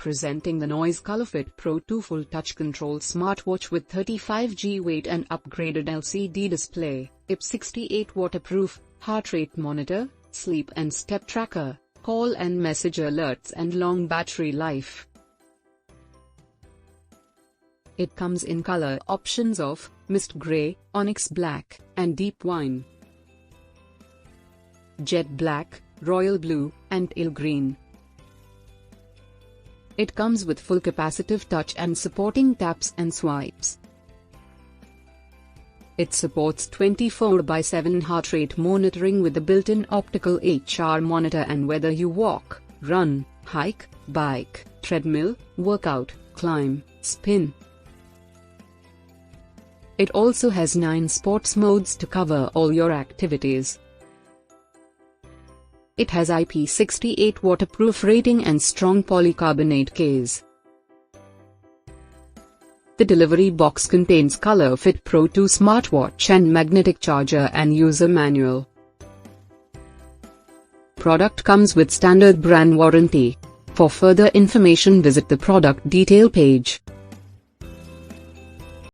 Presenting the noise ColorFit Pro 2 full touch control smartwatch with 35G weight and upgraded LCD display, IP68 waterproof, heart rate monitor, sleep and step tracker, call and message alerts and long battery life. It comes in color options of mist grey, onyx black, and deep wine, jet black, royal blue, and teal green. It comes with full capacitive touch and supporting taps and swipes. It supports 24/7 heart rate monitoring with a built-in optical HR monitor, and whether you walk, run, hike, bike, treadmill, workout, climb, spin. It also has 9 sports modes to cover all your activities. It has IP68 waterproof rating and strong polycarbonate case. The delivery box contains ColorFit Pro 2 smartwatch and magnetic charger and user manual. Product comes with standard brand warranty. For further information visit the product detail page.